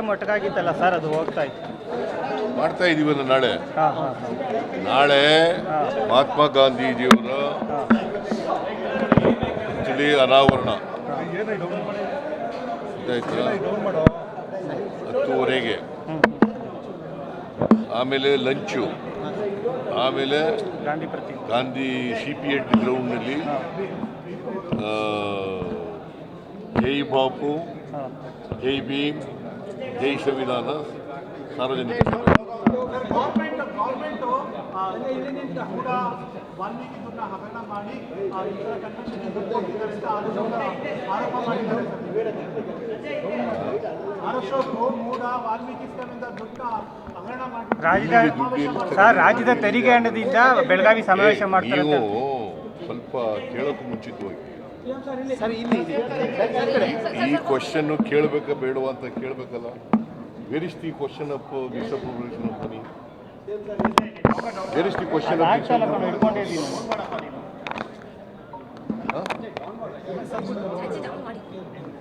ಮೊಟಕಾಗಿತ್ತಲ್ಲ sir, ಅದು ಹೋಗ್ತಾ ಇತ್ತು. ಮಾಡ್ತಾ ಇದೀವಲ್ಲ ನಾಳೆ. ಹಾಂ ಹಾಂ ಹಾಂ ನಾಳೆ ಮಹಾತ್ಮ ಗಾಂಧೀಜಿಯವರ ತಿಳಿ ಅನಾವರಣ ಆಯ್ತಾ 10:30ಗೆ, ಆಮೇಲೆ ಲಂಚು, ಆಮೇಲೆ ಗಾಂಧಿ CPHT ಗ್ರೌಂಡ್ನಲ್ಲಿ ಜೈ ಬಾಪು, ಜೈ ಭೀಮ್, ಜೈ ಸಂವಿಧಾನ ಸಾರ್ವಜನಿಕ ರಾಜ್ಯದ ತೆರಿಗೆ ಹಣದಿಂದ ಬೆಳಗಾವಿ ಸಮಾವೇಶ ಮಾಡ್ತಾರೆ. ನೀವು ಸ್ವಲ್ಪ ಕೇಳೋಕ್ಕೂ ಮುಂಚಿತವಾಗಿ ಈ ಕ್ವಶನ್ ಕೇಳಬೇಕಾ ಬೇಡವಾ ಅಂತ ಕೇಳಬೇಕಲ್ಲ. Where is the question of disappropriation of money? Where is the question of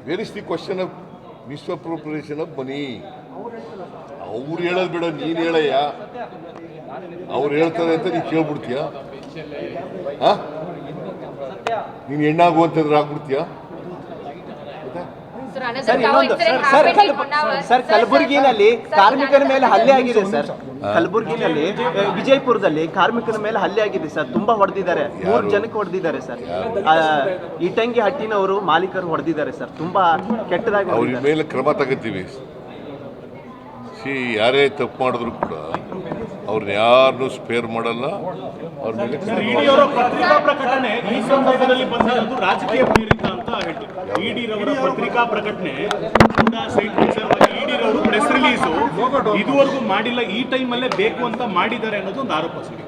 where is the question of misappropriation of money? ಅವ್ರು ಹೇಳೋದು ಬೇಡ, ನೀನು ಹೇಳಯ್ಯ. ಅವ್ರು ಹೇಳ್ತಾರೆ ಅಂತ ನೀನು ಕೇಳ್ಬಿಡ್ತೀಯ? ನೀನು ಹೆಣ್ಣಾಗುವಂತಂದ್ರೆ ಆಗ್ಬಿಡ್ತೀಯ? ಸರ್, ಕಲಬುರಗಿನಲ್ಲಿ ಕಾರ್ಮಿಕರ ಮೇಲೆ ಹಲ್ಲೆ ಆಗಿದೆ ಸರ್. ಕಲಬುರಗಿನಲ್ಲಿ, ವಿಜಯಪುರದಲ್ಲಿ ಕಾರ್ಮಿಕರ ಮೇಲೆ ಹಲ್ಲೆ ಆಗಿದೆ ಸರ್. ತುಂಬಾ ಹೊಡೆದಿದ್ದಾರೆ, 3 ಜನಕ್ಕೆ ಹೊಡೆದಿದ್ದಾರೆ ಸರ್. ಇಟಂಗಿ ಹಟ್ಟಿನವರು ಮಾಲೀಕರು ಹೊಡೆದಿದ್ದಾರೆ ಸರ್. ತುಂಬಾ ಕೆಟ್ಟದಾಗಿ ಅವ್ರ ಮೇಲೆ ಕ್ರಮ ತಗೋತೀವಿ. ಯಾರೇ ತಪ್ಪು ಮಾಡಿದ್ರು ಕೂಡ ಅವ್ರನ್ನ ಯಾರನ್ನೂ ಸ್ಪೇರ್ ಮಾಡಲ್ಲ. ಅವ್ರ ಮೇಲೆ ಪತ್ರಿಕಾ ಪ್ರಕಟಣೆ ಈ ಸಂದರ್ಭದಲ್ಲಿ ಬಂದಿರೋದು ರಾಜಕೀಯ ಪ್ರೇರಿತ ಅಂತ ಹೇಳಿ ಇಡಿರವರ ಪತ್ರಿಕಾ ಪ್ರಕಟಣೆ ಇಡಿರವರು ಪ್ರೆಸ್ ರಿಲೀಸು ಇದುವರೆಗೂ ಮಾಡಿಲ್ಲ, ಈ ಟೈಮಲ್ಲೇ ಬೇಕು ಅಂತ ಮಾಡಿದ್ದಾರೆ ಅನ್ನೋದು ಒಂದು ಆರೋಪ ಸರ್.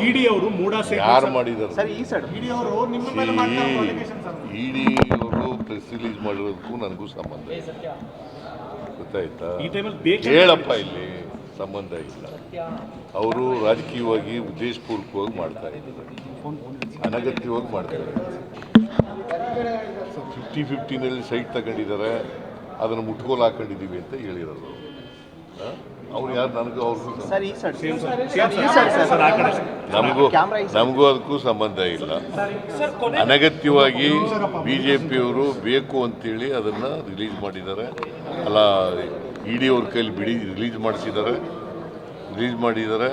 ಇಡಿ ಅವರು ಮೂಡಾ ಯಾರು ಮಾಡಿದ್ದಾರೆ ಸರ್? ಈ ಸೈಡ್ ಇಡಿ ಅವರು ನಿಮ್ಮ ಮೇಲೆ ಮಾಡಿದ್ದಾರೆ. ಇಡಿ ಅವರು ಪ್ರೆಸ್ ರಿಲೀಸ್ ಮಾಡಿರೋದಕ್ಕೂ ನನಗೂ ಸಂಬಂಧ ಗೊತ್ತಾಯ್ತಾ? ಹೇಳಪ್ಪ, ಇಲ್ಲಿ ಸಂಬಂಧ ಇಲ್ಲ. ಅವರು ರಾಜಕೀಯವಾಗಿ ಉದ್ದೇಶಪೂರ್ವಕವಾಗಿ ಮಾಡ್ತಾ ಇದ್ದಾರೆ, ಅನಗತ್ಯವಾಗಿ ಮಾಡ್ತಾರೆ. 50-50ನಲ್ಲಿ ಸೈಟ್ ತಗೊಂಡಿದ್ದಾರೆ, ಅದನ್ನು ಮುಟ್ಕೋಲು ಹಾಕೊಂಡಿದ್ದೀವಿ ಅಂತ ಹೇಳಿರೋದು. ಅವ್ರು ಯಾರು? ನನಗೂ ಅವ್ರಿಗೂ ನಮಗೂ ಅದಕ್ಕೂ ಸಂಬಂಧ ಇಲ್ಲ. ಅನಗತ್ಯವಾಗಿ BJPಯವರು ಬೇಕು ಅಂತೇಳಿ ಅದನ್ನು ರಿಲೀಸ್ ಮಾಡಿದ್ದಾರೆ. ಅಲ್ಲ, ಇಡಿ ಅವ್ರ ಕೈಲಿ ರಿಲೀಸ್ ಮಾಡಿದ್ದಾರೆ.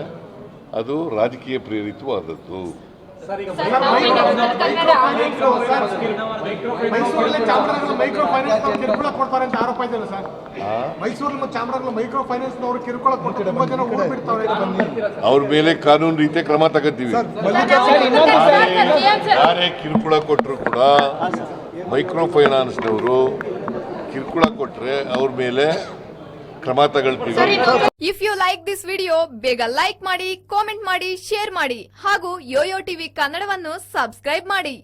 ಅದು ರಾಜಕೀಯ ಪ್ರೇರಿತವಾದದ್ದು. ಮೈಕ್ರೋ ಫೈನಾನ್ಸ್ ಕಿರುಕುಳ ಕೊಡ್ತಾರೆ ಅಂತ ಆರೋಪ ಇದೆ sir. Mysuru Chamarajanagar micro finance ನವರು ಕಿರುಕುಳ ಕೊಟ್ಟು ತುಂಬಾ ಜನ ಓಡ್ಬಿಡ್ತಾರೆ. ಅವ್ರ ಮೇಲೆ ಕಾನೂನು ರೀತಿಯ ಕ್ರಮ ತಗೋತೀವಿ. ಯಾರೇ ಕಿರುಕುಳ ಕೊಟ್ಟರು ಕೂಡ ಮೈಕ್ರೋ ಫೈನಾನ್ಸ್ನವರು ಕಿರುಕುಳ ಕೊಟ್ಟರೆ ಅವ್ರ ಮೇಲೆ ಕ್ರಮ ತಗೊಳ್ತೀವಿ. If you like this video, ಬೇಗ ಲೈಕ್ ಮಾಡಿ, ಕಾಮೆಂಟ್ ಮಾಡಿ, ಶೇರ್ ಮಾಡಿ ಹಾಗೂ ಯೋಯೋ ಟಿವಿ ಕನ್ನಡವನ್ನು ಸಬ್ಸ್ಕ್ರೈಬ್ ಮಾಡಿ.